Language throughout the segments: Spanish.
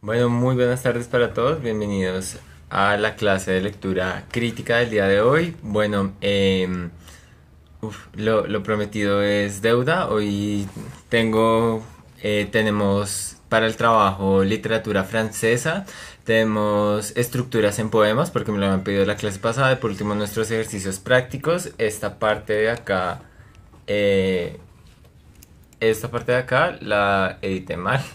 Bueno, muy buenas tardes para todos. Bienvenidos a la clase de lectura crítica del día de hoy. Bueno, lo prometido es deuda. Hoy tenemos para el trabajo literatura francesa. Tenemos estructuras en poemas porque me lo habían pedido la clase pasada. Y por último nuestros ejercicios prácticos. Eh, esta parte de acá la edité mal.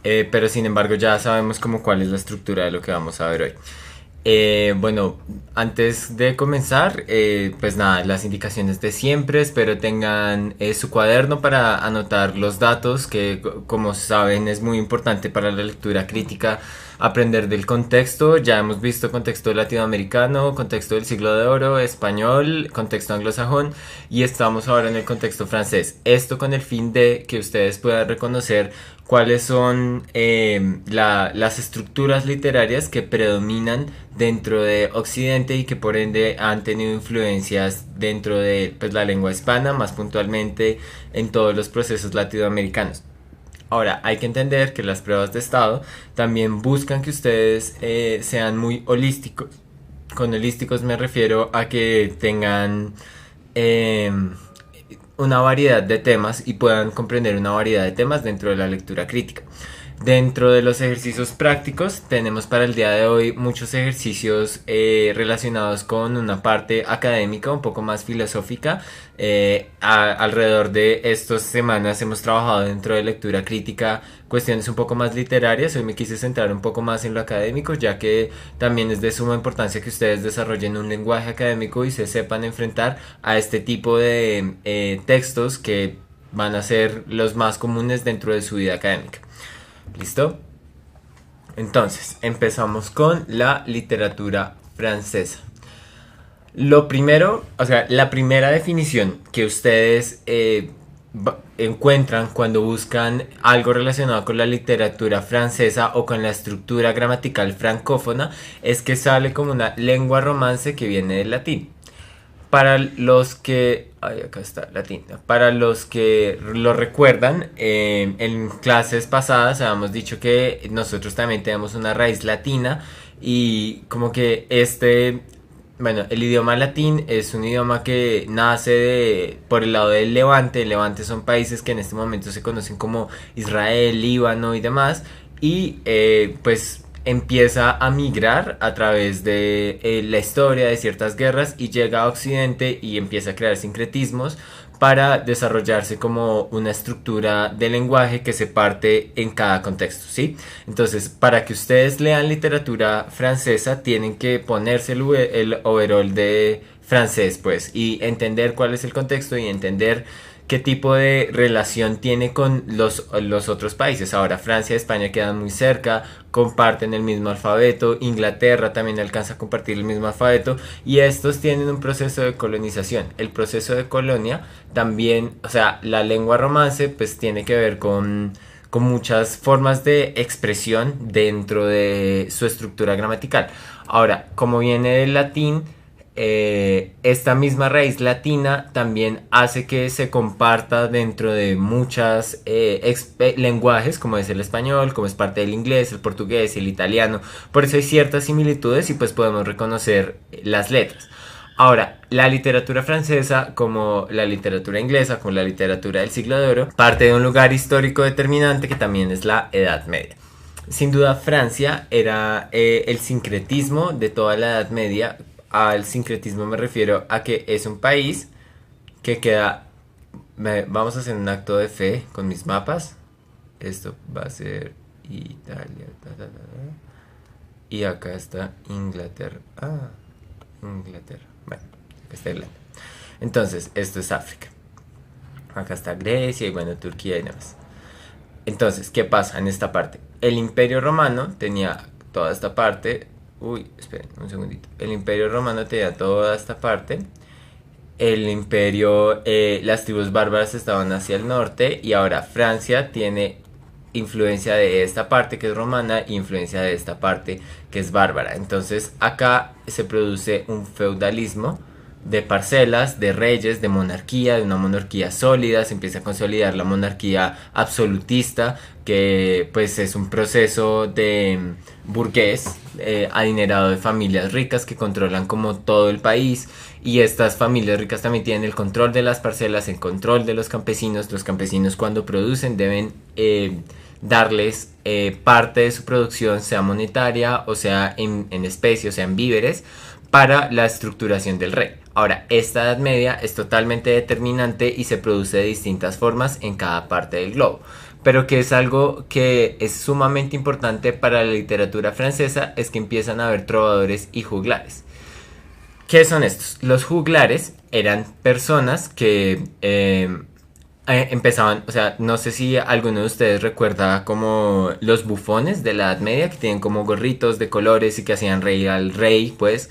Pero sin embargo ya sabemos como cuál es la estructura de lo que vamos a ver hoy. Bueno, antes de comenzar, pues nada, las indicaciones de siempre. Espero tengan su cuaderno para anotar los datos, que como saben es muy importante para la lectura crítica aprender del contexto. Ya hemos visto contexto latinoamericano, contexto del siglo de oro, español, contexto anglosajón y estamos ahora en el contexto francés. Esto con el fin de que ustedes puedan reconocer cuáles son las estructuras literarias que predominan dentro de Occidente y que por ende han tenido influencias dentro de pues, la lengua hispana, más puntualmente en todos los procesos latinoamericanos. Ahora, hay que entender que las pruebas de estado también buscan que ustedes sean muy holísticos. Con holísticos me refiero a que tengan eh, una variedad de temas y puedan comprender una variedad de temas dentro de la lectura crítica. Dentro de los ejercicios prácticos tenemos para el día de hoy muchos ejercicios relacionados con una parte académica un poco más filosófica. Alrededor de estas semanas hemos trabajado dentro de lectura crítica cuestiones un poco más literarias. Hoy me quise centrar un poco más en lo académico, ya que también es de suma importancia que ustedes desarrollen un lenguaje académico y se sepan enfrentar a este tipo de textos que van a ser los más comunes dentro de su vida académica. ¿Listo? Entonces, empezamos con la literatura francesa. Lo primero, o sea, la primera definición que ustedes encuentran cuando buscan algo relacionado con la literatura francesa o con la estructura gramatical francófona es que sale como una lengua romance que viene del latín. Para los que. Ay, acá está, latín. Para los que lo recuerdan, en clases pasadas habíamos dicho que nosotros también tenemos una raíz latina y como que bueno, el idioma latín es un idioma que nace por el lado del Levante. El Levante son países que en este momento se conocen como Israel, Líbano y demás. Y pues empieza a migrar a través de la historia de ciertas guerras y llega a Occidente y empieza a crear sincretismos para desarrollarse como una estructura de lenguaje que se parte en cada contexto, ¿sí? Entonces, para que ustedes lean literatura francesa, tienen que ponerse el overall de francés, pues, y entender cuál es el contexto y entender qué tipo de relación tiene con los otros países. Ahora, Francia y España quedan muy cerca, comparten el mismo alfabeto, Inglaterra también alcanza a compartir el mismo alfabeto y estos tienen un proceso de colonización. El proceso de colonia también, o sea, la lengua romance pues tiene que ver con muchas formas de expresión dentro de su estructura gramatical. Ahora, como viene del latín, esta misma raíz latina también hace que se comparta dentro de muchas lenguajes, como es el español, como es parte del inglés, el portugués, el italiano. Por eso hay ciertas similitudes y pues podemos reconocer las letras. Ahora, la literatura francesa, como la literatura inglesa, como la literatura del siglo de oro, parte de un lugar histórico determinante que también es la Edad Media. Sin duda, Francia era el sincretismo de toda la Edad Media. Al sincretismo me refiero a que es un país que queda. Vamos a hacer un acto de fe con mis mapas. Esto va a ser Italia. Y acá está Inglaterra. Inglaterra. Bueno, acá está Irlanda. Entonces, esto es África. Acá está Grecia y bueno, Turquía y demás. Entonces, ¿qué pasa en esta parte? El Imperio Romano tenía toda esta parte. Uy, esperen un segundito. El Imperio Romano tenía toda esta parte. Las tribus bárbaras estaban hacia el norte y ahora Francia tiene influencia de esta parte que es romana e influencia de esta parte que es bárbara. Entonces acá se produce un feudalismo de parcelas, de reyes, de monarquía, de una monarquía sólida, se empieza a consolidar la monarquía absolutista, que pues es un proceso de burgués, adinerado de familias ricas que controlan como todo el país, y estas familias ricas también tienen el control de las parcelas, el control de los campesinos cuando producen deben darles parte de su producción, sea monetaria o sea en especie, o sea en víveres, para la estructuración del rey. Ahora, esta Edad Media es totalmente determinante y se produce de distintas formas en cada parte del globo. Pero que es algo que es sumamente importante para la literatura francesa, es que empiezan a haber trovadores y juglares. ¿Qué son estos? Los juglares eran personas que empezaban, o sea, no sé si alguno de ustedes recuerda como los bufones de la Edad Media, que tienen como gorritos de colores y que hacían reír al rey, pues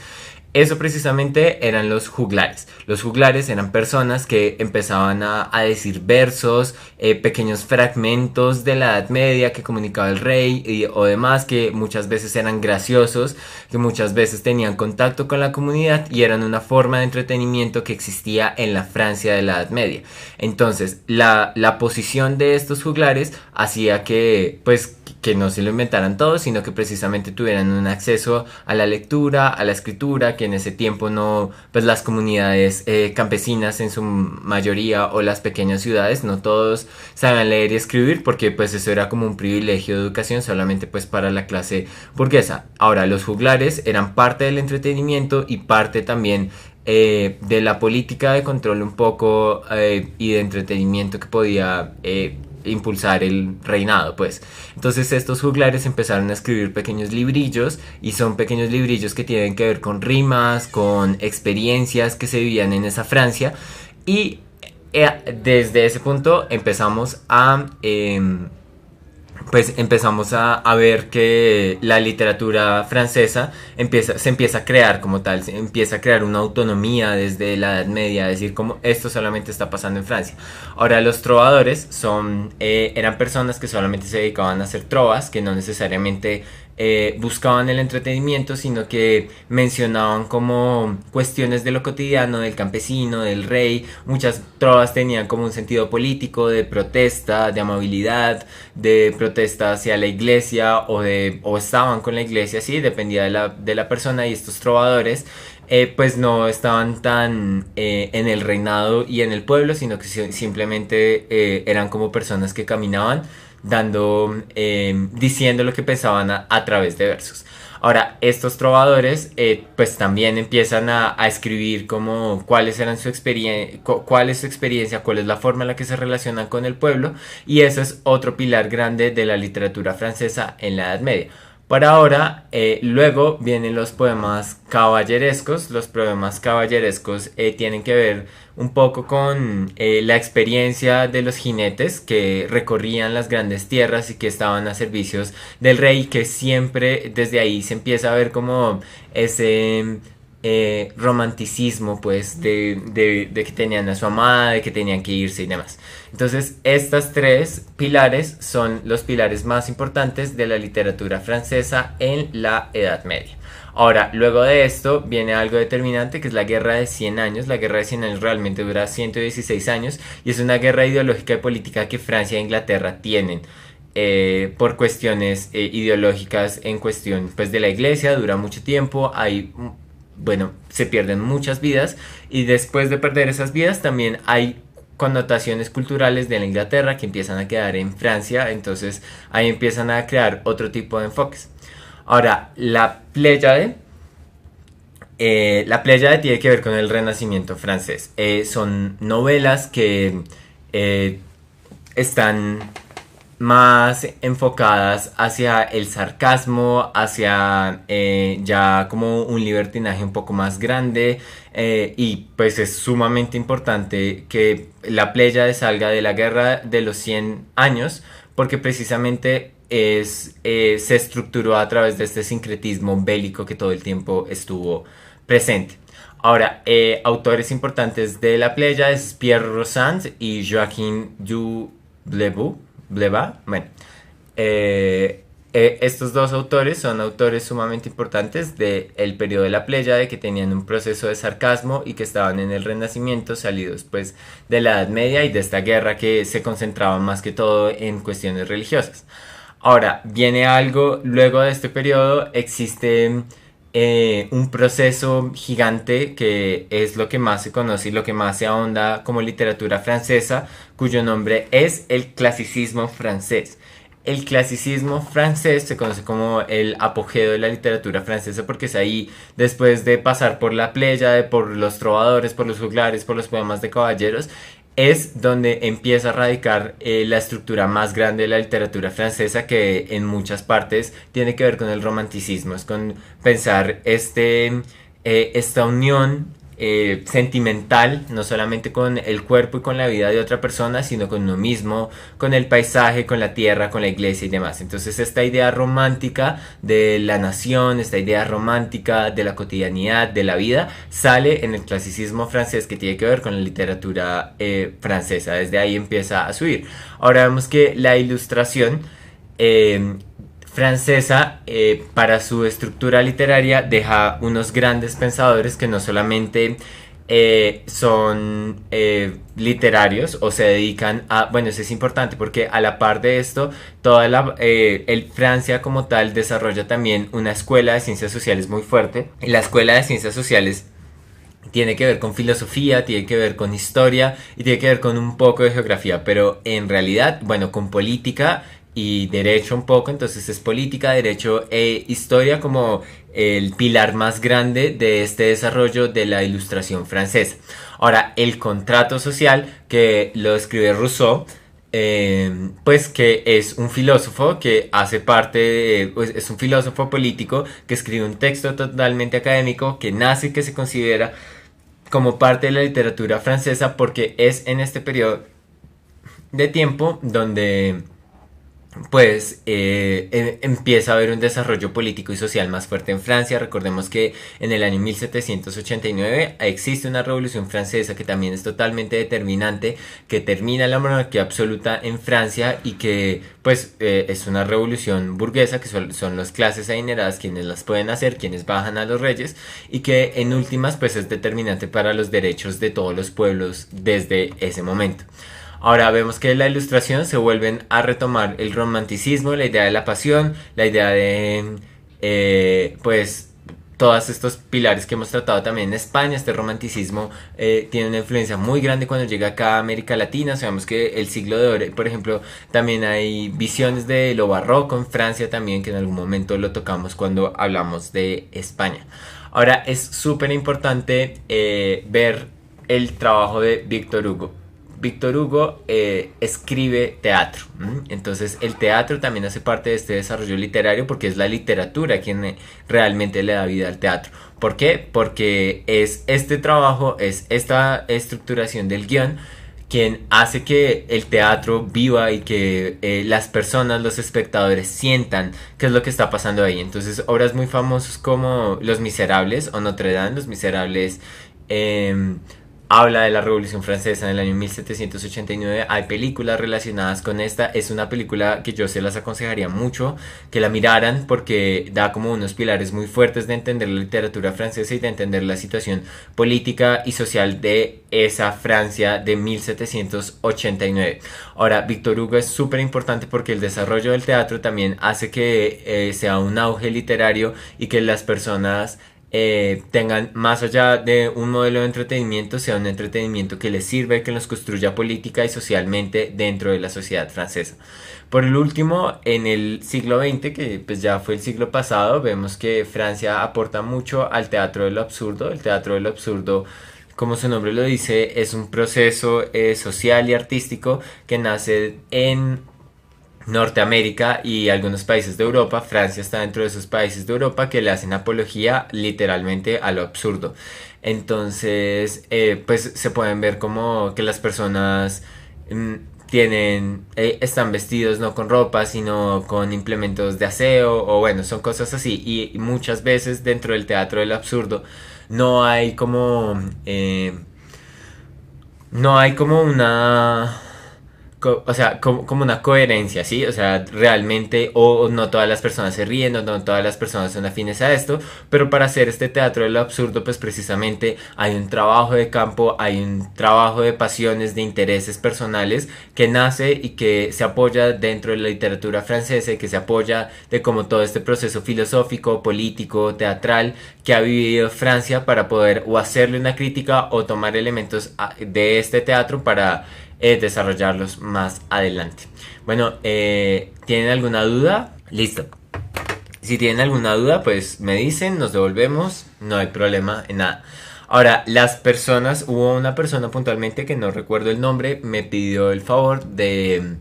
eso precisamente eran los juglares. Los juglares eran personas que empezaban a decir versos, pequeños fragmentos de la Edad Media que comunicaba el rey o demás, que muchas veces eran graciosos, que muchas veces tenían contacto con la comunidad y eran una forma de entretenimiento que existía en la Francia de la Edad Media. Entonces, la posición de estos juglares hacía que, pues, que no se lo inventaran todos, sino que precisamente tuvieran un acceso a la lectura, a la escritura, que en ese tiempo no, pues las comunidades campesinas en su mayoría o las pequeñas ciudades, no todos sabían leer y escribir, porque pues eso era como un privilegio de educación solamente pues para la clase burguesa. Ahora, los juglares eran parte del entretenimiento y parte también de la política de control un poco y de entretenimiento que podía impulsar el reinado, pues. Entonces estos juglares empezaron a escribir pequeños librillos, y son pequeños librillos que tienen que ver con rimas, con experiencias que se vivían en esa Francia, y desde ese punto empezamos a pues empezamos a ver que la literatura francesa se empieza a crear como tal, se empieza a crear una autonomía desde la Edad Media, a decir como esto solamente está pasando en Francia. Ahora, los trovadores eran personas que solamente se dedicaban a hacer trovas, que no necesariamente buscaban el entretenimiento, sino que mencionaban como cuestiones de lo cotidiano, del campesino, del rey. Muchas trovas tenían como un sentido político, de protesta, de amabilidad, de protesta hacia la iglesia, o estaban con la iglesia, sí, dependía de la persona. Y estos trovadores pues no estaban tan en el reinado y en el pueblo, sino que simplemente eran como personas que caminaban diciendo lo que pensaban a través de versos. Ahora, estos trovadores pues también empiezan a escribir como cuáles eran cuál es su experiencia, cuál es la forma en la que se relacionan con el pueblo, y ese es otro pilar grande de la literatura francesa en la Edad Media. Por ahora, luego vienen los poemas caballerescos. Los poemas caballerescos tienen que ver un poco con la experiencia de los jinetes que recorrían las grandes tierras y que estaban a servicios del rey, que siempre desde ahí se empieza a ver como ese romanticismo, pues de que tenían a su amada, de que tenían que irse y demás. Entonces, estas tres pilares son los pilares más importantes de la literatura francesa en la Edad Media. Ahora, luego de esto viene algo determinante, que es la Guerra de 100 años. La Guerra de 100 años realmente dura 116 años y es una guerra ideológica y política que Francia e Inglaterra tienen por cuestiones ideológicas, en cuestión pues de la iglesia. Dura mucho tiempo, bueno, se pierden muchas vidas, y después de perder esas vidas también hay connotaciones culturales de la Inglaterra que empiezan a quedar en Francia. Entonces ahí empiezan a crear otro tipo de enfoques. Ahora, la Pléyade tiene que ver con el Renacimiento francés. Son novelas que están más enfocadas hacia el sarcasmo, hacia ya como un libertinaje un poco más grande, y pues es sumamente importante que la Pléyade salga de la Guerra de los 100 años, porque precisamente se estructuró a través de este sincretismo bélico que todo el tiempo estuvo presente. Ahora, autores importantes de la Pléyade es Pierre Rosand y Joachim du Bleba. Bueno, Estos dos autores son autores sumamente importantes del periodo de la Pléyade, que tenían un proceso de sarcasmo y que estaban en el Renacimiento, salidos pues de la Edad Media y de esta guerra que se concentraba más que todo en cuestiones religiosas. Ahora, viene algo, luego de este periodo existe un proceso gigante que es lo que más se conoce y lo que más se ahonda como literatura francesa, cuyo nombre es el clasicismo francés. El clasicismo francés se conoce como el apogeo de la literatura francesa porque es ahí, después de pasar por la Pléyade, por los trovadores, por los juglares, por los poemas de caballeros, es donde empieza a radicar la estructura más grande de la literatura francesa, que en muchas partes tiene que ver con el romanticismo, es con pensar esta unión sentimental, no solamente con el cuerpo y con la vida de otra persona, sino con uno mismo, con el paisaje, con la tierra, con la iglesia y demás. Entonces esta idea romántica de la nación, esta idea romántica de la cotidianidad, de la vida, sale en el clasicismo francés, que tiene que ver con la literatura francesa. Desde ahí empieza a subir. Ahora vemos que la ilustración eh, francesa, para su estructura literaria, deja unos grandes pensadores que no solamente son literarios o se dedican a, bueno, eso es importante porque a la par de esto, el Francia como tal desarrolla también una escuela de ciencias sociales muy fuerte. Y la escuela de ciencias sociales tiene que ver con filosofía, tiene que ver con historia y tiene que ver con un poco de geografía, pero en realidad, bueno, con política y derecho un poco. Entonces es política, derecho e historia como el pilar más grande de este desarrollo de la ilustración francesa. Ahora, el contrato social, que lo escribe Rousseau, pues que es un filósofo que hace parte pues es un filósofo político que escribe un texto totalmente académico que nace y que se considera como parte de la literatura francesa porque es en este periodo de tiempo donde pues empieza a haber un desarrollo político y social más fuerte en Francia. Recordemos que en el año 1789 existe una revolución francesa que también es totalmente determinante, que termina la monarquía absoluta en Francia y que pues es una revolución burguesa, que son las clases adineradas quienes las pueden hacer, quienes bajan a los reyes, y que en últimas pues es determinante para los derechos de todos los pueblos desde ese momento. Ahora vemos que en la ilustración se vuelven a retomar el romanticismo, la idea de la pasión, la idea de, pues, todos estos pilares que hemos tratado también en España. Este romanticismo tiene una influencia muy grande cuando llega acá a América Latina. Sabemos que el siglo de oro, por ejemplo, también hay visiones de lo barroco en Francia también, que en algún momento lo tocamos cuando hablamos de España. Ahora es súper importante ver el trabajo de Víctor Hugo. Víctor Hugo escribe teatro. Entonces el teatro también hace parte de este desarrollo literario porque es la literatura quien realmente le da vida al teatro. ¿Por qué? Porque es este trabajo, es esta estructuración del guión quien hace que el teatro viva y que las personas, los espectadores sientan qué es lo que está pasando ahí. Entonces obras muy famosas como Los Miserables o Notre Dame. Los Miserables habla de la Revolución Francesa en el año 1789. Hay películas relacionadas con esta. Es una película que yo se las aconsejaría mucho que la miraran porque da como unos pilares muy fuertes de entender la literatura francesa y de entender la situación política y social de esa Francia de 1789. Ahora, Víctor Hugo es súper importante porque el desarrollo del teatro también hace que sea un auge literario y que las personas tengan, más allá de un modelo de entretenimiento, sea un entretenimiento que les sirve, que los construya política y socialmente dentro de la sociedad francesa. Por el último, en el siglo XX, que pues ya fue el siglo pasado, vemos que Francia aporta mucho al teatro de lo absurdo. El teatro de lo absurdo, como su nombre lo dice, es un proceso social y artístico que nace en Norteamérica y algunos países de Europa. Francia está dentro de esos países de Europa que le hacen apología literalmente a lo absurdo. Entonces, pues se pueden ver como que las personas mm, están vestidos no con ropa, sino con implementos de aseo, o bueno, son cosas así. Y muchas veces dentro del teatro del absurdo no hay como, no hay como una O sea, como una coherencia, ¿sí? O sea, realmente, o no todas las personas se ríen, o no todas las personas son afines a esto, pero para hacer este teatro de lo absurdo, pues precisamente hay un trabajo de campo, hay un trabajo de pasiones, de intereses personales que nace y que se apoya dentro de la literatura francesa y que se apoya de como todo este proceso filosófico, político, teatral que ha vivido Francia para poder o hacerle una crítica o tomar elementos de este teatro para desarrollarlos más adelante. Bueno, ¿tienen alguna duda? Listo. Si tienen alguna duda, pues me dicen, nos devolvemos, no hay problema en nada. Ahora, las personas, hubo una persona puntualmente que no recuerdo el nombre, me pidió el favor de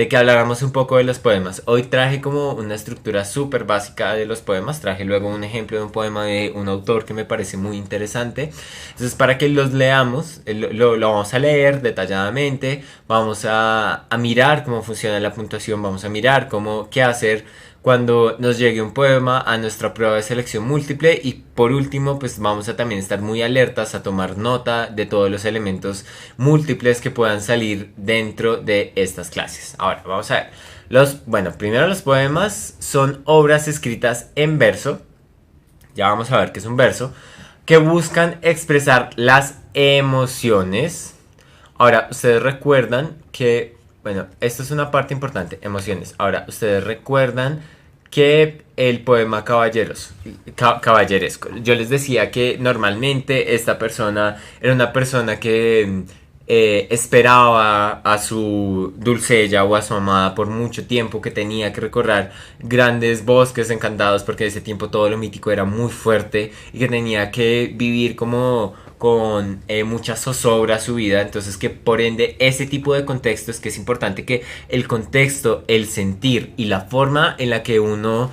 que habláramos un poco de los poemas. Hoy traje como una estructura súper básica de los poemas, traje luego un ejemplo de un poema de un autor que me parece muy interesante. Entonces, para que los leamos, lo vamos a leer detalladamente, vamos a mirar cómo funciona la puntuación, vamos a mirar qué hacer cuando nos llegue un poema a nuestra prueba de selección múltiple y por último pues vamos a también estar muy alertas a tomar nota de todos los elementos múltiples que puedan salir dentro de estas clases. Ahora vamos a ver. Bueno, primero los poemas son obras escritas en verso, ya vamos a ver qué es un verso, que buscan expresar las emociones. Ahora, ustedes recuerdan que bueno, esto es una parte importante, emociones. Ahora, ustedes recuerdan que el poema Caballeresco. Yo les decía que normalmente esta persona era una persona que esperaba a su dulcella o a su amada por mucho tiempo, que tenía que recorrer grandes bosques encantados porque en ese tiempo todo lo mítico era muy fuerte y que tenía que vivir como con mucha zozobra su vida, entonces que por ende ese tipo de contexto es que es importante que el contexto, el sentir y la forma en la que uno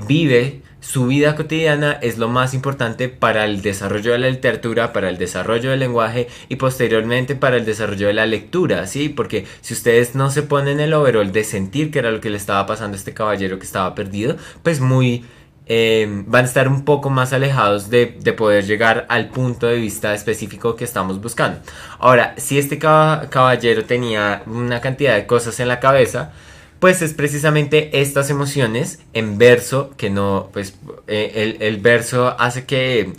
vive su vida cotidiana es lo más importante para el desarrollo de la literatura, para el desarrollo del lenguaje y posteriormente para el desarrollo de la lectura, ¿sí? Porque si ustedes no se ponen el overall de sentir que era lo que le estaba pasando a este caballero que estaba perdido, pues van a estar un poco más alejados de poder llegar al punto de vista específico que estamos buscando. Ahora, si este caballero tenía una cantidad de cosas en la cabeza, pues es precisamente estas emociones en verso que no, pues el verso hace que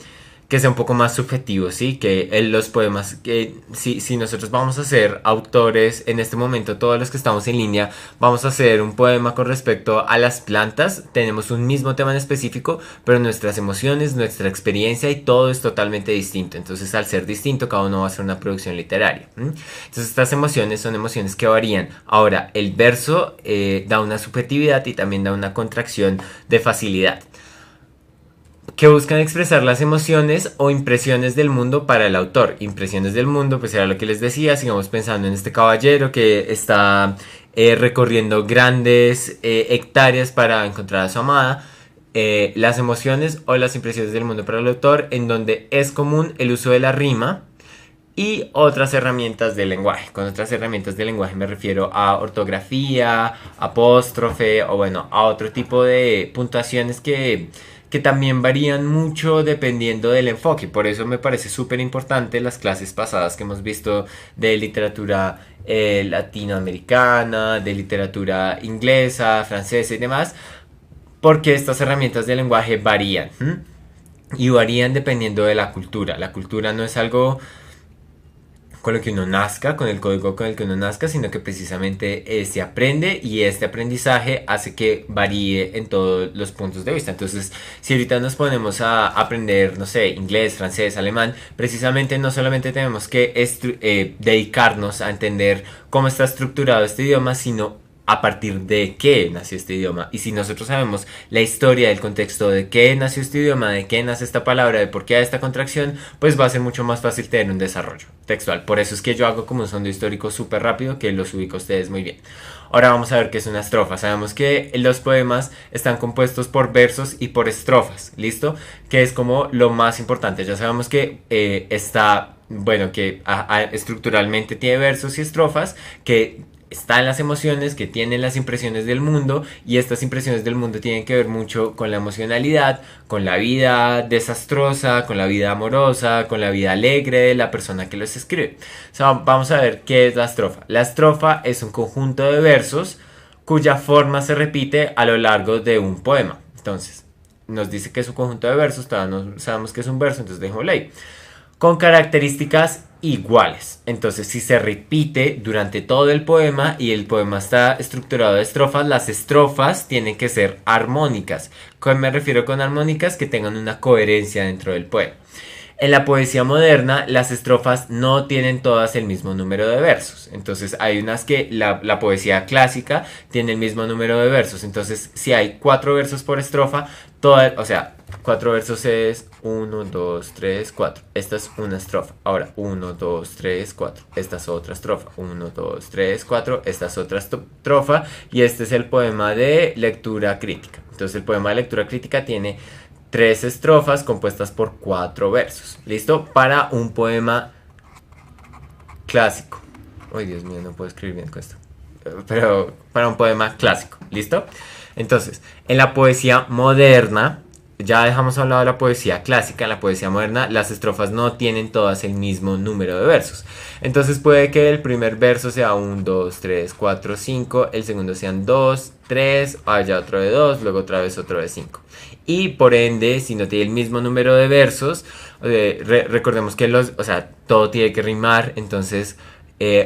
sea un poco más subjetivo, ¿sí? Que los poemas, que si nosotros vamos a ser autores en este momento, todos los que estamos en línea, vamos a hacer un poema con respecto a las plantas, tenemos un mismo tema en específico, pero nuestras emociones, nuestra experiencia y todo es totalmente distinto. Entonces, al ser distinto, cada uno va a hacer una producción literaria. Entonces, estas emociones son emociones que varían. Ahora, el verso da una subjetividad y también da una contracción de facilidad, que buscan expresar las emociones o impresiones del mundo para el autor. Impresiones del mundo, pues era lo que les decía, sigamos pensando en este caballero que está recorriendo grandes hectáreas para encontrar a su amada. Las emociones o las impresiones del mundo para el autor, en donde es común el uso de la rima y otras herramientas del lenguaje. Con otras herramientas del lenguaje me refiero a ortografía, apóstrofe o bueno, a otro tipo de puntuaciones que también varían mucho dependiendo del enfoque. Por eso me parece súper importante las clases pasadas que hemos visto de literatura latinoamericana, de literatura inglesa, francesa y demás, porque estas herramientas de lenguaje varían. Y varían dependiendo de la cultura. La cultura no es algo con lo que uno nazca, con el código con el que uno nazca, sino que precisamente se aprende y este aprendizaje hace que varíe en todos los puntos de vista. Entonces, si ahorita nos ponemos a aprender, no sé, inglés, francés, alemán, precisamente no solamente tenemos que dedicarnos a entender cómo está estructurado este idioma, sino a partir de qué nació este idioma. Y si nosotros sabemos la historia, el contexto de qué nació este idioma, de qué nace esta palabra, de por qué hay esta contracción, pues va a ser mucho más fácil tener un desarrollo textual. Por eso es que yo hago como un sondeo histórico súper rápido, que los ubico a ustedes muy bien. Ahora vamos a ver qué es una estrofa. Sabemos que los poemas están compuestos por versos y por estrofas, ¿listo? Que es como lo más importante. Ya sabemos que estructuralmente tiene versos y estrofas, que está en las emociones, que tienen las impresiones del mundo, y estas impresiones del mundo tienen que ver mucho con la emocionalidad, con la vida desastrosa, con la vida amorosa, con la vida alegre de la persona que los escribe. O sea, vamos a ver qué es la estrofa. La estrofa es un conjunto de versos cuya forma se repite a lo largo de un poema. Entonces, nos dice que es un conjunto de versos, todavía no sabemos que es un verso, entonces dejémoslo ahí con características iguales. Entonces, si se repite durante todo el poema y el poema está estructurado de estrofas, las estrofas tienen que ser armónicas. ¿Cómo me refiero con armónicas? Que tengan una coherencia dentro del poema. En la poesía moderna, las estrofas no tienen todas el mismo número de versos. Entonces, hay unas que la poesía clásica tiene el mismo número de versos. Entonces, si hay 4 versos por estrofa, o sea, 4 versos es 1, 2, 3, 4. Esta es una estrofa. Ahora, 1, 2, 3, 4. Esta es otra estrofa. 1, 2, 3, 4. Esta es otra estrofa. Y este es el poema de lectura crítica. Entonces, el poema de lectura crítica tiene 3 estrofas compuestas por 4 versos. ¿Listo? Para un poema clásico. Ay, Dios mío, no puedo escribir bien con esto. Pero para un poema clásico. ¿Listo? Entonces, en la poesía moderna, ya dejamos hablado de la poesía clásica. En la poesía moderna, las estrofas no tienen todas el mismo número de versos. Entonces puede que el primer verso sea 1, 2, 3, 4, 5. El segundo sean 2, 3. Haya otro de 2. Luego otra vez otro de 5. Y por ende, si no tiene el mismo número de versos, recordemos que todo tiene que rimar. Entonces,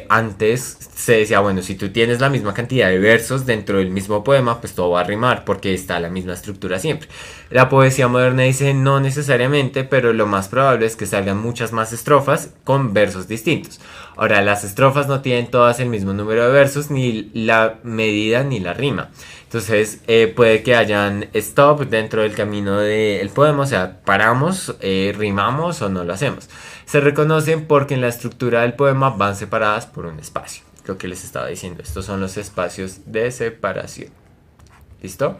antes se decía, bueno, si tú tienes la misma cantidad de versos dentro del mismo poema, pues todo va a rimar porque está la misma estructura siempre. La poesía moderna dice no necesariamente, pero lo más probable es que salgan muchas más estrofas con versos distintos. Ahora, las estrofas no tienen todas el mismo número de versos, ni la medida ni la rima. Entonces puede que hayan stop dentro del camino del poema, o sea, paramos, rimamos o no lo hacemos. Se reconocen porque en la estructura del poema van separadas por un espacio. Lo que les estaba diciendo, estos son los espacios de separación. ¿Listo?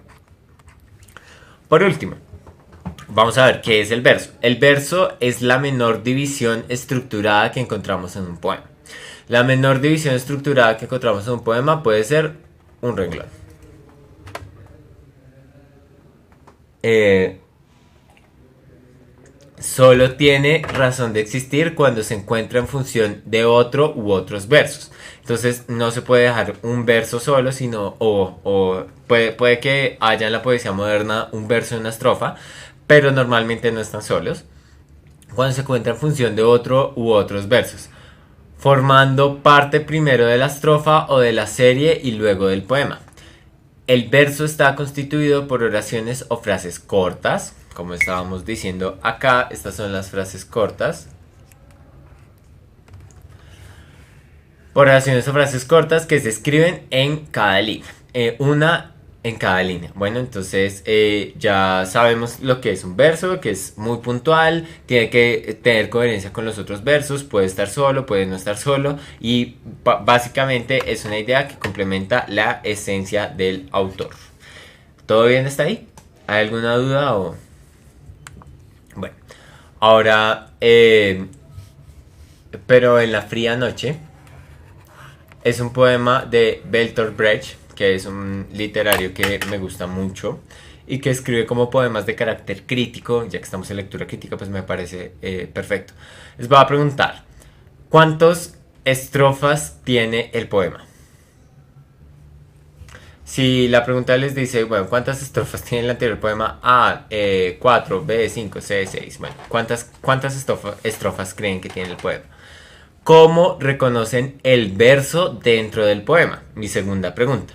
Por último, vamos a ver qué es el verso. El verso es la menor división estructurada que encontramos en un poema. La menor división estructurada que encontramos en un poema puede ser un renglón. Solo tiene razón de existir cuando se encuentra en función de otro u otros versos. Entonces no se puede dejar un verso solo, sino puede que haya en la poesía moderna un verso y una estrofa, pero normalmente no están solos. Cuando se encuentra en función de otro u otros versos, formando parte primero de la estrofa o de la serie y luego del poema. El verso está constituido por oraciones o frases cortas, como estábamos diciendo acá. Estas son las frases cortas. Por oraciones o frases cortas que se escriben en cada línea. Una en cada línea. Bueno, entonces ya sabemos lo que es un verso, que es muy puntual, tiene que tener coherencia con los otros versos, puede estar solo, puede no estar solo, y básicamente es una idea que complementa la esencia del autor. ¿Todo bien hasta ahí? ¿Hay alguna duda o...? Bueno, ahora, pero en la fría noche, es un poema de Bertolt Brecht, que es un literario que me gusta mucho y que escribe como poemas de carácter crítico. Ya que estamos en lectura crítica, pues me parece perfecto. Les voy a preguntar, ¿cuántas estrofas tiene el poema? Si la pregunta les dice, bueno, ¿cuántas estrofas tiene el anterior poema? A, 4, B, 5, C, 6. Bueno, ¿cuántas estrofas creen que tiene el poema? ¿Cómo reconocen el verso dentro del poema? Mi segunda pregunta.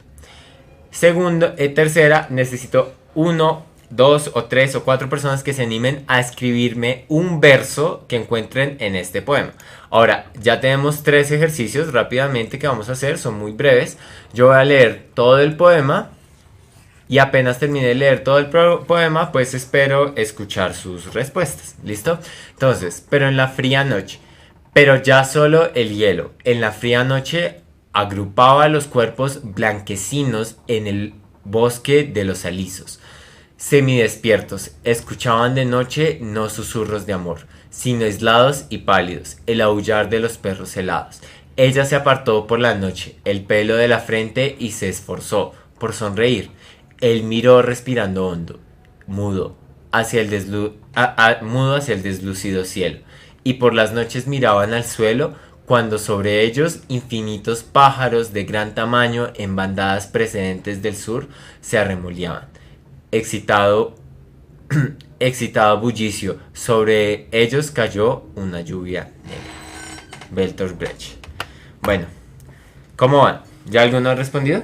Tercera, necesito 1, 2 o 3 o 4 personas que se animen a escribirme un verso que encuentren en este poema. Ahora, ya tenemos 3 ejercicios rápidamente que vamos a hacer, son muy breves. Yo voy a leer todo el poema y apenas termine de leer todo el poema, pues espero escuchar sus respuestas. ¿Listo? Entonces, pero en la fría noche, pero ya solo el hielo, en la fría noche agrupaba los cuerpos blanquecinos en el bosque de los alisos. Semidespiertos, escuchaban de noche no susurros de amor, sino aislados y pálidos, el aullar de los perros helados, Ella se apartó por la noche, el pelo de la frente y se esforzó por sonreír. Él miró respirando hondo, mudo, mudo hacia el deslucido cielo, y por las noches miraban al suelo cuando sobre ellos infinitos pájaros de gran tamaño en bandadas precedentes del sur se arremoleaban. Excitado, excitado bullicio, sobre ellos cayó una lluvia negra. Bertolt Brecht. Bueno, ¿cómo van? ¿Ya alguno ha respondido?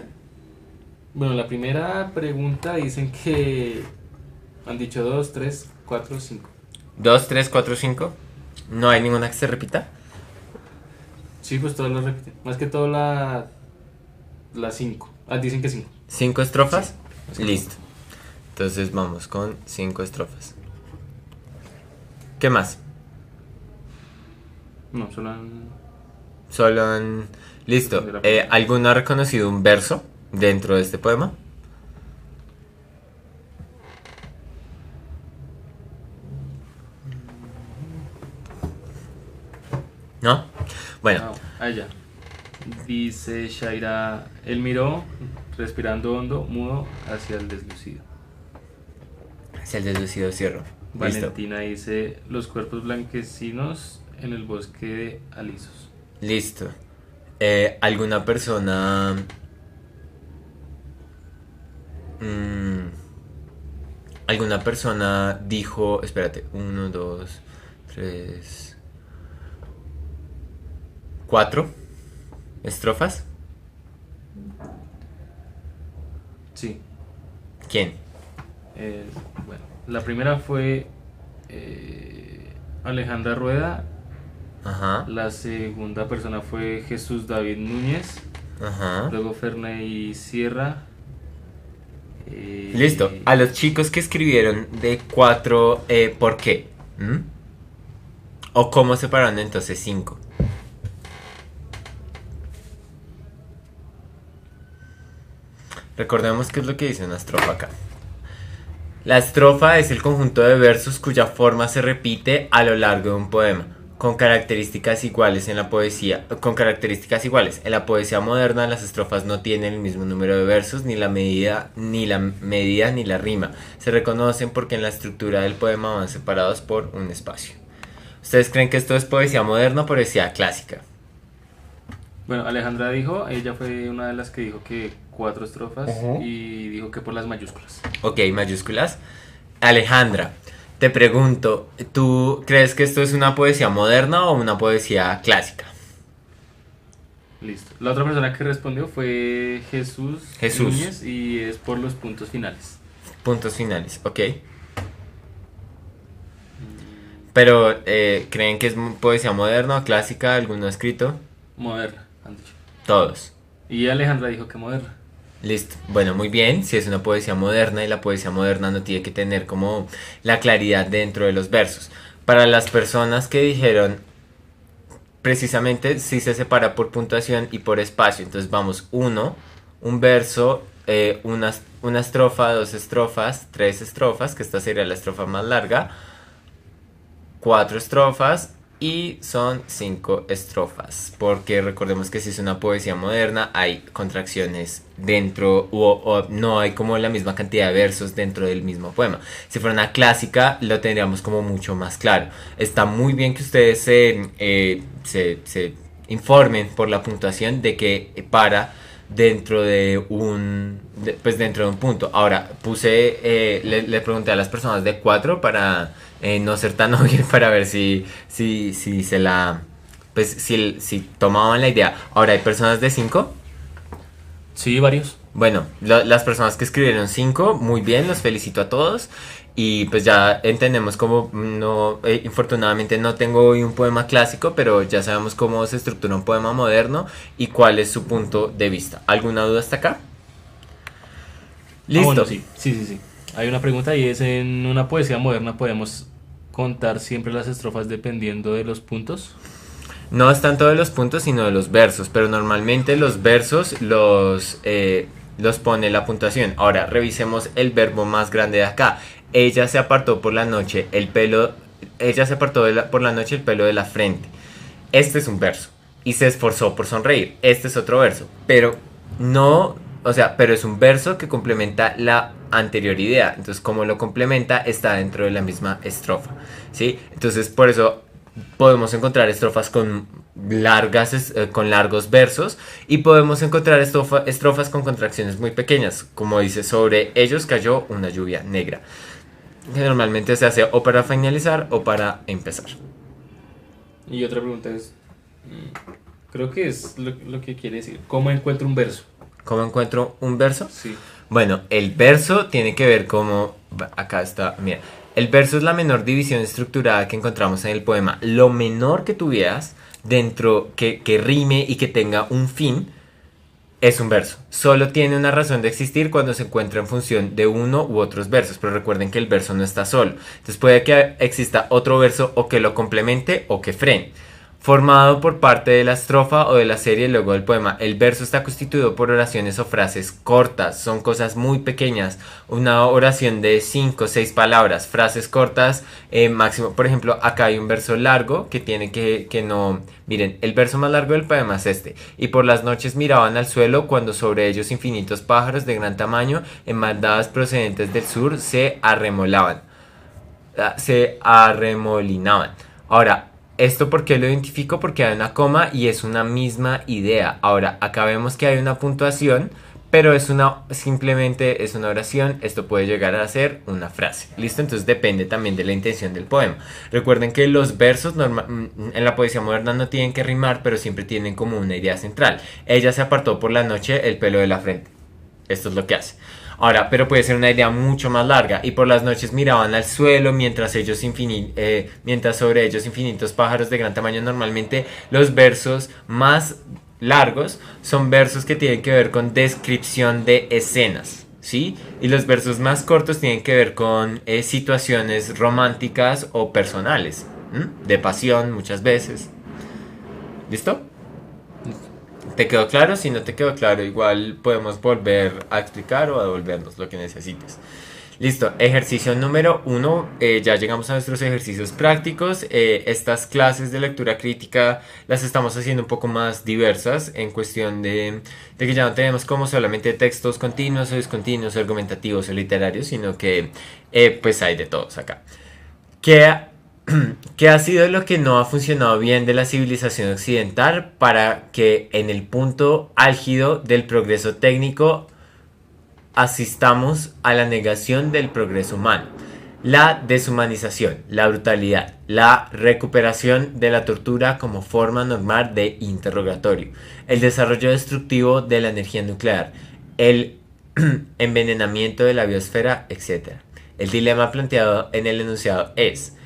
Bueno, la primera pregunta dicen que han dicho 2, 3, 4, 5. 2, 3, 4, 5. ¿No hay ninguna que se repita? Sí, pues todos lo repiten. Más que todo la 5. Dicen que 5. ¿5 estrofas? Sí. Listo. Entonces vamos con 5 estrofas. ¿Qué más? No, solo han... Solo han... Listo. ¿Alguno ha reconocido un verso dentro de este poema? ¿No? Bueno. Ya. Dice Shaira, él miró, respirando hondo, mudo, hacia el deslucido. Hacia el deslucido cierro. Listo. Valentina dice, los cuerpos blanquecinos en el bosque de alisos. Listo. ¿Alguna persona... ¿Alguna persona dijo... Espérate. 1, 2, 3... 4 estrofas? Sí. ¿Quién? Bueno, la primera fue Alejandra Rueda. Ajá. La segunda persona fue Jesús David Núñez. Ajá. Luego Ferney Sierra. Listo. A los chicos que escribieron de 4, ¿por qué? ¿O cómo separaron entonces 5? Recordemos qué es lo que dice una estrofa acá. La estrofa es el conjunto de versos cuya forma se repite a lo largo de un poema, con características iguales en la poesía. En la poesía moderna, las estrofas no tienen el mismo número de versos, ni la medida ni la rima. Se reconocen porque en la estructura del poema van separados por un espacio. ¿Ustedes creen que esto es poesía moderna o poesía clásica? Bueno, Alejandra dijo, ella fue una de las que dijo que 4 estrofas y dijo que por las mayúsculas. Ok, mayúsculas. Alejandra, te pregunto, ¿tú crees que esto es una poesía moderna o una poesía clásica? Listo. La otra persona que respondió fue Jesús Núñez y es por los puntos finales. Puntos finales, ok. Pero, ¿creen que es poesía moderna o clásica? ¿Alguno escrito? Moderna, han dicho. Todos. Y Alejandra dijo que moderna. Listo. Bueno, muy bien. Si es una poesía moderna y la poesía moderna no tiene que tener como la claridad dentro de los versos. Para las personas que dijeron precisamente sí se separa por puntuación y por espacio. Entonces vamos un verso, una estrofa, 2 estrofas, 3 estrofas, que esta sería la estrofa más larga, 4 estrofas y son 5 estrofas, porque recordemos que si es una poesía moderna hay contracciones dentro o no hay como la misma cantidad de versos dentro del mismo poema. Si fuera una clásica lo tendríamos como mucho más claro. Está muy bien que ustedes se informen por la puntuación de que para dentro de dentro de un punto. Ahora le pregunté a las personas de 4 para no ser tan obvio, para ver si se la pues si tomaban la idea. Ahora hay personas de 5. Sí, varios. Bueno, las personas que escribieron 5, muy bien, los felicito a todos. Y pues ya entendemos cómo, no, infortunadamente no tengo hoy un poema clásico, pero ya sabemos cómo se estructura un poema moderno y cuál es su punto de vista. ¿Alguna duda hasta acá? Listo. Bueno, sí. Hay una pregunta y es, ¿en una poesía moderna podemos contar siempre las estrofas dependiendo de los puntos? No es tanto de los puntos, sino de los versos, pero normalmente los versos los pone la puntuación. Ahora, revisemos el verbo más grande de acá. Ella se apartó por la noche, por la noche el pelo de la frente. Este es un verso. y se esforzó por sonreír. Este es otro verso, pero no, o sea, pero es un verso que complementa la anterior idea. Entonces, como lo complementa, está dentro de la misma estrofa, ¿sí? Entonces, por eso podemos encontrar estrofas con largos versos y podemos encontrar estrofas con contracciones muy pequeñas, como dice, sobre ellos cayó una lluvia negra, que normalmente se hace o para finalizar o para empezar. Y otra pregunta es, creo que es lo que quiere decir, ¿cómo encuentro un verso? ¿Cómo encuentro un verso? Sí. Bueno, el verso tiene que ver como... Acá está, mira. El verso es la menor división estructurada que encontramos en el poema. Lo menor que tuvieras dentro, que rime y que tenga un fin, es un verso. Solo tiene una razón de existir cuando se encuentra en función de uno u otros versos. Pero recuerden que el verso no está solo. Entonces puede que exista otro verso o que lo complemente o que frene. Formado por parte de la estrofa o de la serie luego del poema. El verso está constituido por oraciones o frases cortas, son cosas muy pequeñas. Una oración de 5 o 6 palabras, frases cortas, máximo. Por ejemplo, acá hay un verso largo que tiene que no... Miren, el verso más largo del poema es este. Y por las noches miraban al suelo cuando sobre ellos infinitos pájaros de gran tamaño en bandadas procedentes del sur se arremolinaban. Ahora, ¿esto por qué lo identifico? Porque hay una coma y es una misma idea. Ahora, acá vemos que hay una puntuación, pero simplemente es una oración. Esto puede llegar a ser una frase. ¿Listo? Entonces depende también de la intención del poema. Recuerden que los versos en la poesía moderna no tienen que rimar, pero siempre tienen como una idea central. Ella se apartó por la noche el pelo de la frente. Esto es lo que hace. Ahora, pero puede ser una idea mucho más larga. Y por las noches miraban al suelo mientras sobre ellos infinitos pájaros de gran tamaño. Normalmente los versos más largos son versos que tienen que ver con descripción de escenas, ¿sí? Y los versos más cortos tienen que ver con situaciones románticas o personales, de pasión muchas veces. ¿Listo? ¿Te quedó claro? Si no te quedó claro, igual podemos volver a explicar o a devolvernos lo que necesites. Listo, ejercicio número 1. Ya llegamos a nuestros ejercicios prácticos. Estas clases de lectura crítica las estamos haciendo un poco más diversas en cuestión de que ya no tenemos como solamente textos continuos o discontinuos, argumentativos o literarios, sino que pues hay de todos acá. ¿Qué ha sido lo que no ha funcionado bien de la civilización occidental para que en el punto álgido del progreso técnico asistamos a la negación del progreso humano? La deshumanización, la brutalidad, la recuperación de la tortura como forma normal de interrogatorio, el desarrollo destructivo de la energía nuclear, el envenenamiento de la biosfera, etc. El dilema planteado en el enunciado es...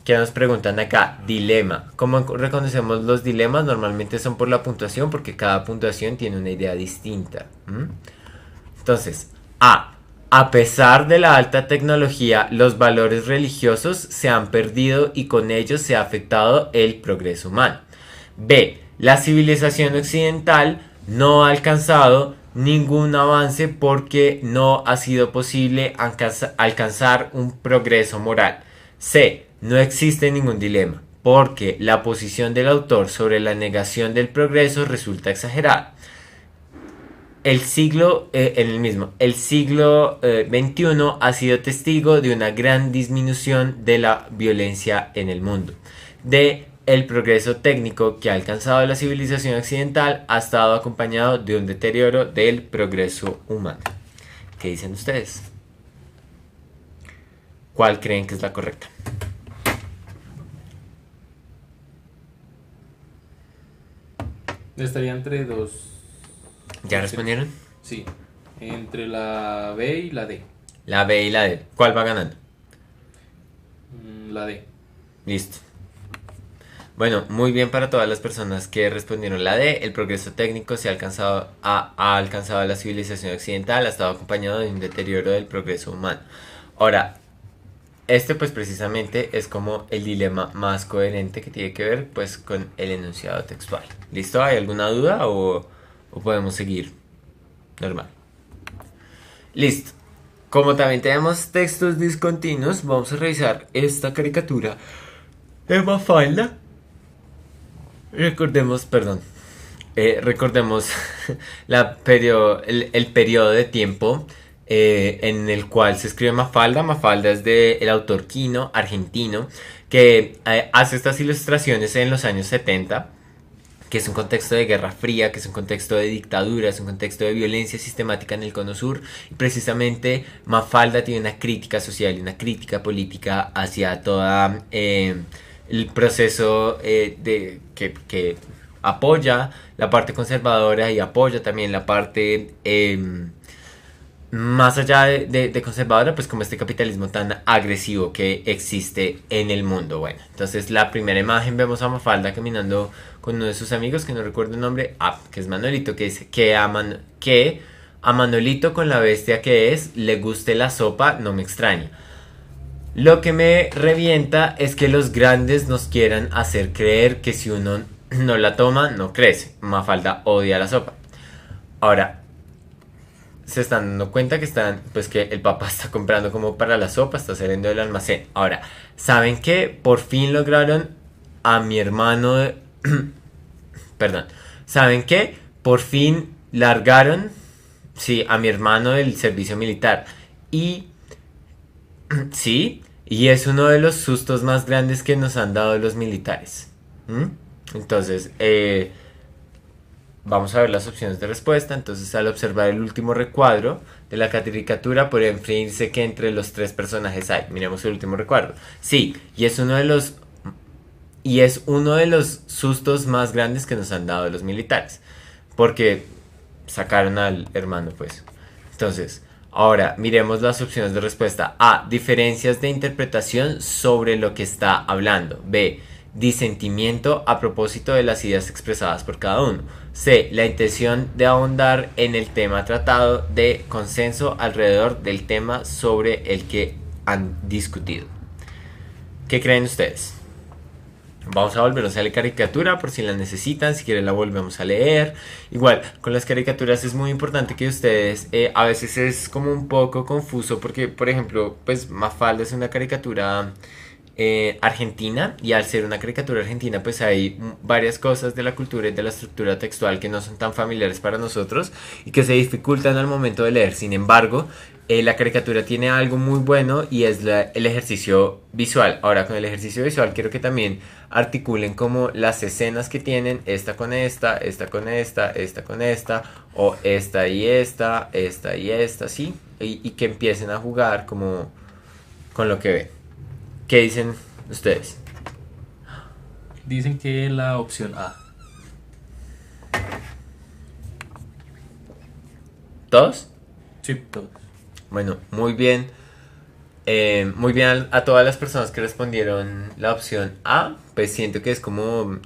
¿Qué nos preguntan acá? Dilema. ¿Cómo reconocemos los dilemas? Normalmente son por la puntuación, porque cada puntuación tiene una idea distinta. Entonces, A pesar de la alta tecnología, los valores religiosos se han perdido y con ellos se ha afectado el progreso humano. B. La civilización occidental no ha alcanzado ningún avance porque no ha sido posible alcanzar un progreso moral. C. No existe ningún dilema, porque la posición del autor sobre la negación del progreso resulta exagerada. El siglo XXI ha sido testigo de una gran disminución de la violencia en el mundo. El progreso técnico que ha alcanzado la civilización occidental ha estado acompañado de un deterioro del progreso humano. ¿Qué dicen ustedes? ¿Cuál creen que es la correcta? Estaría entre dos. ¿Ya respondieron? Sí, entre la B y la D. La B y la D. ¿Cuál va ganando? La D. Listo. Bueno, muy bien para todas las personas que respondieron la D. El progreso técnico ha alcanzado la civilización occidental, ha estado acompañado de un deterioro del progreso humano. Ahora, este pues precisamente es como el dilema más coherente que tiene que ver pues con el enunciado textual. ¿Listo? ¿Hay alguna duda o podemos seguir normal? Listo. Como también tenemos textos discontinuos, vamos a revisar esta caricatura de Mafalda. Recordemos, perdón, recordemos el periodo de tiempo en el cual se escribe Mafalda. Mafalda es del autor Quino, argentino, que hace estas ilustraciones en los años 70, que es un contexto de Guerra Fría, que es un contexto de dictadura, es un contexto de violencia sistemática en el Cono Sur. Y precisamente Mafalda tiene una crítica social y una crítica política hacia toda el proceso que apoya la parte conservadora y apoya también la parte más allá de conservadora, pues como este capitalismo tan agresivo que existe en el mundo. Bueno, entonces la primera imagen vemos a Mafalda caminando con uno de sus amigos, que no recuerdo el nombre, que es Manolito, que dice que a Manolito con la bestia que es, le guste la sopa, no me extraña. Lo que me revienta es que los grandes nos quieran hacer creer que si uno no la toma, no crece. Mafalda odia la sopa. Ahora, se están dando cuenta que pues que el papá está comprando como para la sopa, está saliendo del almacén. Ahora, ¿saben qué? Por fin lograron a mi hermano perdón. ¿Saben qué? Por fin largaron, sí, a mi hermano del servicio militar. Y sí, y es uno de los sustos más grandes que nos han dado los militares. ¿Mm? Entonces, vamos a ver las opciones de respuesta. Entonces, al observar el último recuadro de la caricatura, puede inferirse que entre los tres personajes hay. Miremos el último recuadro. Sí, y es uno de los sustos más grandes que nos han dado los militares. Porque sacaron al hermano, pues. Entonces, ahora miremos las opciones de respuesta. A. Diferencias de interpretación sobre lo que está hablando. B. Disentimiento a propósito de las ideas expresadas por cada uno. C. La intención de ahondar en el tema tratado. D. Consenso alrededor del tema sobre el que han discutido. ¿Qué creen ustedes? Vamos a volvernos a la caricatura por si la necesitan, si quieren la volvemos a leer. Igual, con las caricaturas es muy importante que ustedes, a veces es como un poco confuso porque, por ejemplo, pues Mafalda es una caricatura argentina, y al ser una caricatura argentina pues hay varias cosas de la cultura y de la estructura textual que no son tan familiares para nosotros y que se dificultan al momento de leer. Sin embargo, la caricatura tiene algo muy bueno y es el ejercicio visual. Ahora, con el ejercicio visual quiero que también articulen como las escenas que tienen, esta con esta, esta con esta, esta con esta, o esta y esta y esta, ¿sí? Y que empiecen a jugar como con lo que ven. ¿Qué dicen ustedes? Dicen que la opción A. ¿Todos? Sí, todos. Bueno, muy bien. Muy bien a todas las personas que respondieron la opción A. Pues siento que es como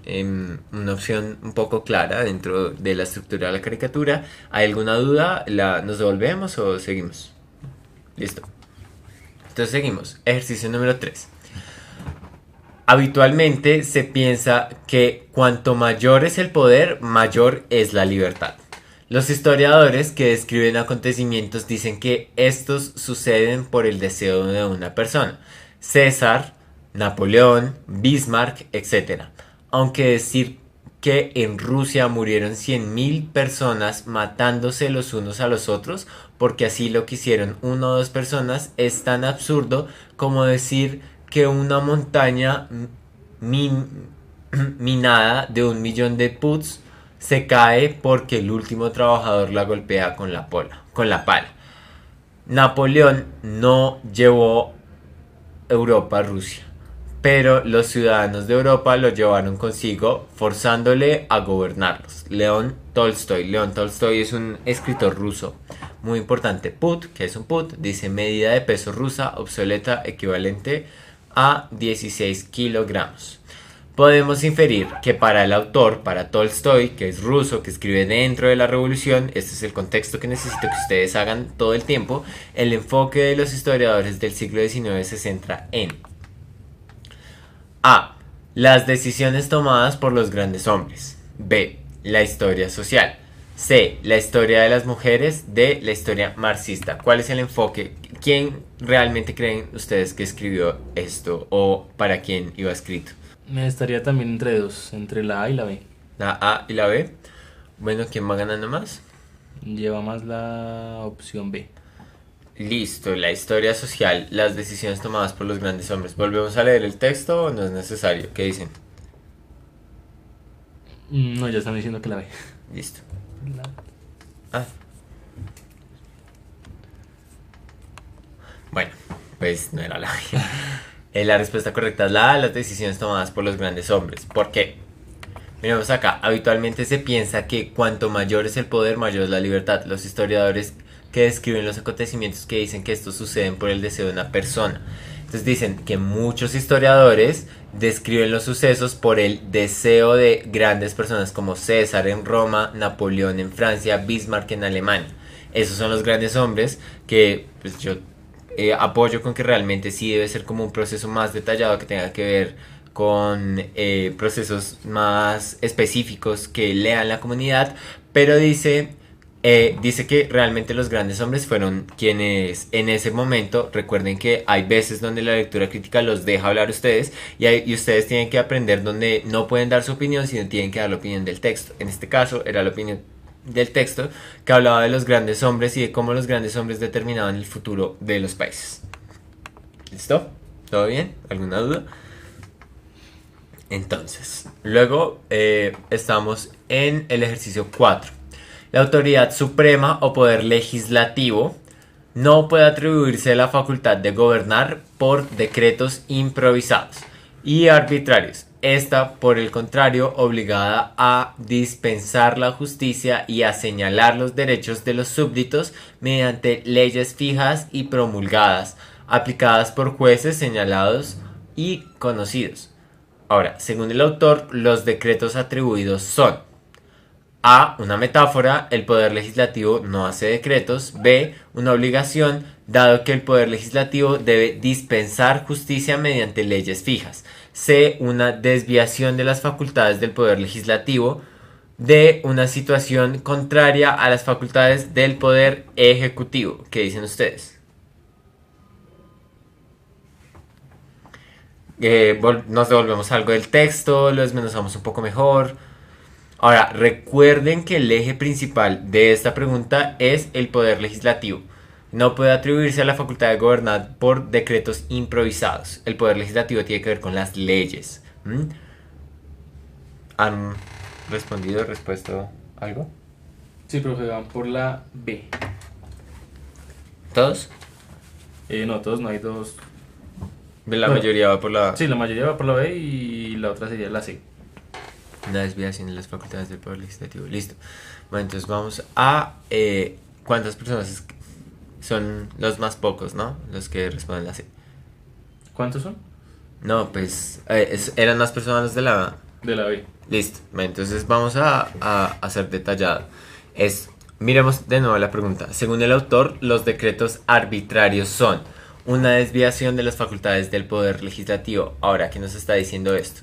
una opción un poco clara dentro de la estructura de la caricatura. ¿Hay alguna duda? ¿Nos devolvemos o seguimos? Listo. Entonces seguimos. Ejercicio número 3. Habitualmente se piensa que cuanto mayor es el poder, mayor es la libertad. Los historiadores que describen acontecimientos dicen que estos suceden por el deseo de una persona. César, Napoleón, Bismarck, etc. Aunque decir que en Rusia murieron 100.000 personas matándose los unos a los otros porque así lo quisieron una o dos personas es tan absurdo como decir que una montaña minada de 1.000.000 de puts se cae porque el último trabajador la golpea con la pala. Napoleón no llevó Europa a Rusia, pero los ciudadanos de Europa lo llevaron consigo, forzándole a gobernarlos. León Tolstoy es un escritor ruso muy importante. Put, que es un put, dice medida de peso rusa obsoleta equivalente a 16 kilogramos. Podemos inferir que para el autor, para Tolstoy, que es ruso, que escribe dentro de la revolución, este es el contexto que necesito que ustedes hagan todo el tiempo, el enfoque de los historiadores del siglo XIX se centra en A. Las decisiones tomadas por los grandes hombres. B. La historia social. C. La historia de las mujeres. D. La historia marxista. ¿Cuál es el enfoque? ¿Quién realmente creen ustedes que escribió esto o para quién iba escrito? Me estaría también entre dos, entre la A y la B. La A y la B. Bueno, ¿quién va ganando más? Lleva más la opción B. Listo, la historia social, las decisiones tomadas por los grandes hombres. ¿Volvemos a leer el texto o no es necesario? ¿Qué dicen? No, ya están diciendo que la B. Listo. La- Ah, bueno, pues no era la B. La respuesta correcta es la A, las decisiones tomadas por los grandes hombres. ¿Por qué? Miremos acá, habitualmente se piensa que cuanto mayor es el poder, mayor es la libertad. Los historiadores que describen los acontecimientos que dicen que estos suceden por el deseo de una persona. Entonces dicen que muchos historiadores describen los sucesos por el deseo de grandes personas como César en Roma, Napoleón en Francia, Bismarck en Alemania. Esos son los grandes hombres que pues, yo apoyo con que realmente sí debe ser como un proceso más detallado que tenga que ver con procesos más específicos que lean la comunidad, pero dice que realmente los grandes hombres fueron quienes en ese momento, recuerden que hay veces donde la lectura crítica los deja hablar a ustedes y ustedes tienen que aprender donde no pueden dar su opinión, sino tienen que dar la opinión del texto. En este caso era la opinión del texto que hablaba de los grandes hombres y de cómo los grandes hombres determinaban el futuro de los países. ¿Listo? ¿Todo bien? ¿Alguna duda? Entonces, luego estamos en el ejercicio 4. La autoridad suprema o poder legislativo no puede atribuirse la facultad de gobernar por decretos improvisados y arbitrarios. Esta, por el contrario, obligada a dispensar la justicia y a señalar los derechos de los súbditos mediante leyes fijas y promulgadas, aplicadas por jueces señalados y conocidos. Ahora, según el autor, los decretos atribuidos son: A. Una metáfora, el poder legislativo no hace decretos. B. Una obligación, dado que el poder legislativo debe dispensar justicia mediante leyes fijas. C. Una desviación de las facultades del poder legislativo. D. Una situación contraria a las facultades del poder ejecutivo. ¿Qué dicen ustedes? Nos devolvemos algo del texto, lo desmenuzamos un poco mejor. Ahora, recuerden que el eje principal de esta pregunta es el poder legislativo. No puede atribuirse a la facultad de gobernar por decretos improvisados. El poder legislativo tiene que ver con las leyes. ¿Mm? ¿Han respondido, respuesto algo? Sí, profe, van por la B. ¿Todos? No, todos no hay dos. La Bueno, mayoría va por la... sí, la mayoría va por la B y la otra sería la C. Una desviación de las facultades del poder legislativo. Listo. Bueno, entonces vamos a... ¿cuántas personas son los más pocos, no? Los que responden la C. ¿Cuántos son? No, pues eran más personas los de la... De la B. Listo. Bueno, entonces vamos a hacer detallado. Miremos de nuevo la pregunta. Según el autor, los decretos arbitrarios son una desviación de las facultades del poder legislativo. Ahora, ¿qué nos está diciendo esto?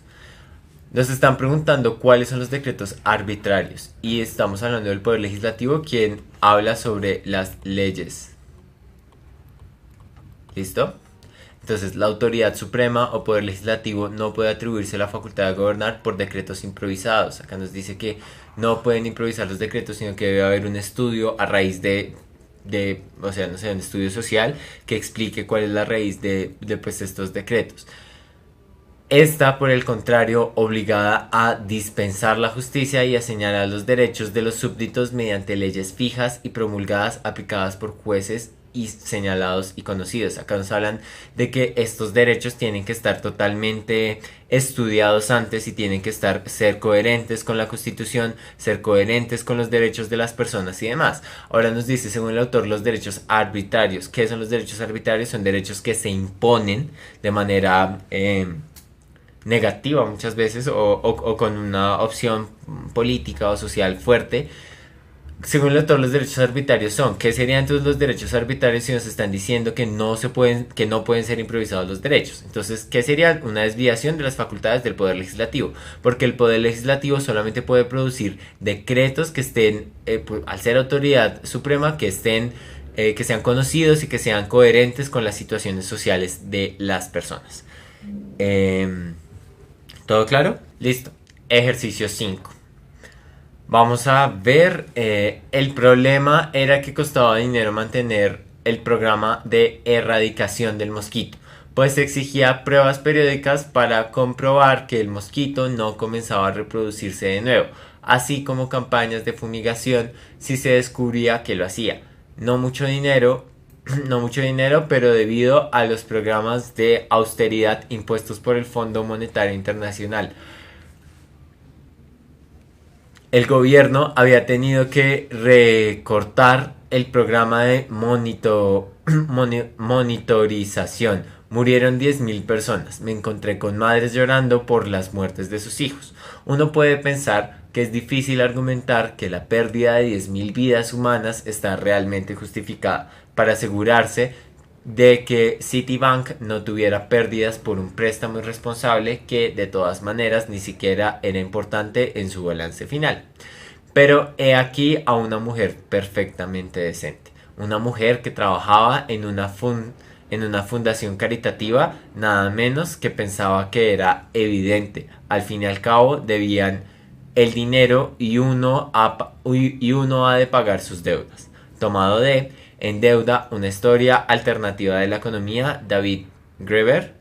Nos están preguntando cuáles son los decretos arbitrarios y estamos hablando del poder legislativo, quien habla sobre las leyes. ¿Listo? Entonces, la autoridad suprema o poder legislativo no puede atribuirse la facultad de gobernar por decretos improvisados. Acá nos dice que no pueden improvisar los decretos, sino que debe haber un estudio a raíz o sea, no sé, un estudio social que explique cuál es la raíz de pues, estos decretos. Esta, por el contrario, obligada a dispensar la justicia y a señalar los derechos de los súbditos mediante leyes fijas y promulgadas aplicadas por jueces y señalados y conocidos. Acá nos hablan de que estos derechos tienen que estar totalmente estudiados antes y tienen que ser coherentes con la Constitución, ser coherentes con los derechos de las personas y demás. Ahora nos dice, según el autor, los derechos arbitrarios. ¿Qué son los derechos arbitrarios? Son derechos que se imponen de manera negativa muchas veces o con una opción política o social fuerte. Según el autor, los derechos arbitrarios son, ¿qué serían entonces los derechos arbitrarios si nos están diciendo que no pueden ser improvisados los derechos? Entonces, ¿qué sería? Una desviación de las facultades del poder legislativo, porque el poder legislativo solamente puede producir decretos que estén, al ser autoridad suprema, que sean conocidos y que sean coherentes con las situaciones sociales de las personas. ¿Todo claro? Listo. Ejercicio 5. Vamos a ver, el problema era que costaba dinero mantener el programa de erradicación del mosquito, pues exigía pruebas periódicas para comprobar que el mosquito no comenzaba a reproducirse de nuevo, así como campañas de fumigación si se descubría que lo hacía. No mucho dinero, no mucho dinero, pero debido a los programas de austeridad impuestos por el Fondo Monetario Internacional, el gobierno había tenido que recortar el programa de monitorización. Murieron 10.000 personas. Me encontré con madres llorando por las muertes de sus hijos. Uno puede pensar que es difícil argumentar que la pérdida de 10.000 vidas humanas está realmente justificada para asegurarse de que Citibank no tuviera pérdidas por un préstamo irresponsable que de todas maneras ni siquiera era importante en su balance final. Pero he aquí a una mujer perfectamente decente, una mujer que trabajaba en una fundación caritativa, nada menos, que pensaba que era evidente. Al fin y al cabo debían el dinero y uno ha de pagar sus deudas. Tomado de En deuda, una historia alternativa de la economía, David Graeber.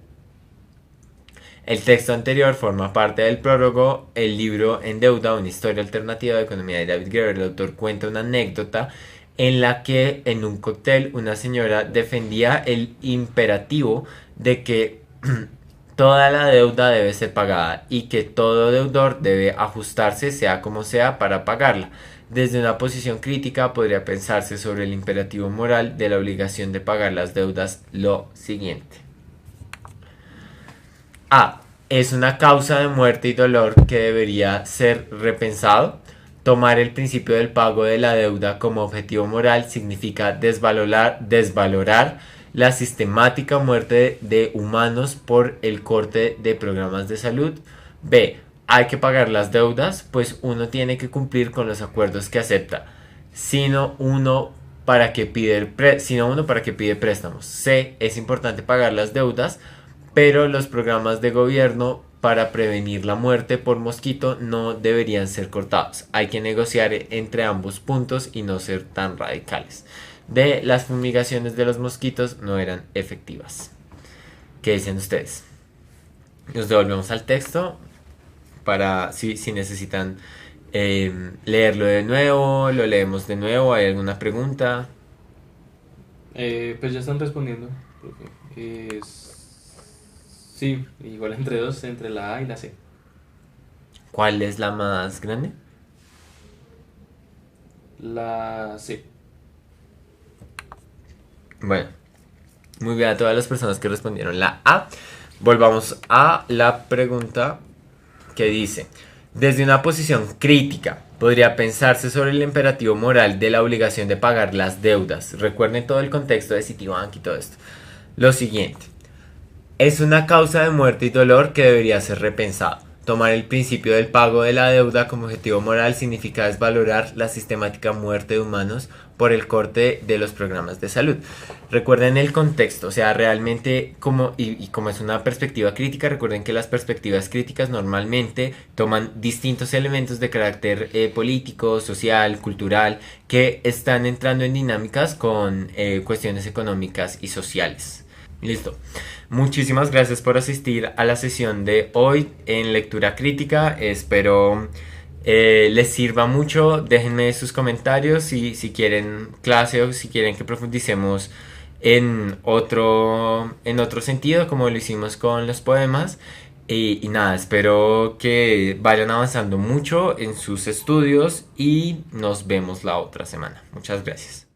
El texto anterior forma parte del prólogo. El libro En deuda, una historia alternativa de la economía de David Graeber. El autor cuenta una anécdota en la que en un cóctel una señora defendía el imperativo de que toda la deuda debe ser pagada y que todo deudor debe ajustarse sea como sea para pagarla. Desde una posición crítica podría pensarse sobre el imperativo moral de la obligación de pagar las deudas lo siguiente. A. Es una causa de muerte y dolor que debería ser repensado. Tomar el principio del pago de la deuda como objetivo moral significa desvalorar la sistemática muerte de humanos por el corte de programas de salud. B. Hay que pagar las deudas, pues uno tiene que cumplir con los acuerdos que acepta, sino uno para que pide préstamos. C. Es importante pagar las deudas, pero los programas de gobierno para prevenir la muerte por mosquito no deberían ser cortados. Hay que negociar entre ambos puntos y no ser tan radicales. D. Las fumigaciones de los mosquitos no eran efectivas. ¿Qué dicen ustedes? Nos devolvemos al texto para si necesitan leerlo de nuevo, lo leemos de nuevo. ¿Hay alguna pregunta? Pues ya están respondiendo. Sí, igual entre dos, entre la A y la C. ¿Cuál es la más grande? La C. Bueno, muy bien a todas las personas que respondieron la A. Volvamos a la pregunta que dice: desde una posición crítica, podría pensarse sobre el imperativo moral de la obligación de pagar las deudas. Recuerden todo el contexto de Citibank y todo esto. Lo siguiente: es una causa de muerte y dolor que debería ser repensado. Tomar el principio del pago de la deuda como objetivo moral significa desvalorar la sistemática muerte de humanos por el corte de los programas de salud. Recuerden el contexto, o sea, realmente como es una perspectiva crítica, recuerden que las perspectivas críticas normalmente toman distintos elementos de carácter político, social, cultural, que están entrando en dinámicas con cuestiones económicas y sociales. Listo. Muchísimas gracias por asistir a la sesión de hoy en lectura crítica. Espero les sirva mucho. Déjenme sus comentarios si quieren clase o si quieren que profundicemos en otro sentido, como lo hicimos con los poemas. Y nada, espero que vayan avanzando mucho en sus estudios y nos vemos la otra semana. Muchas gracias.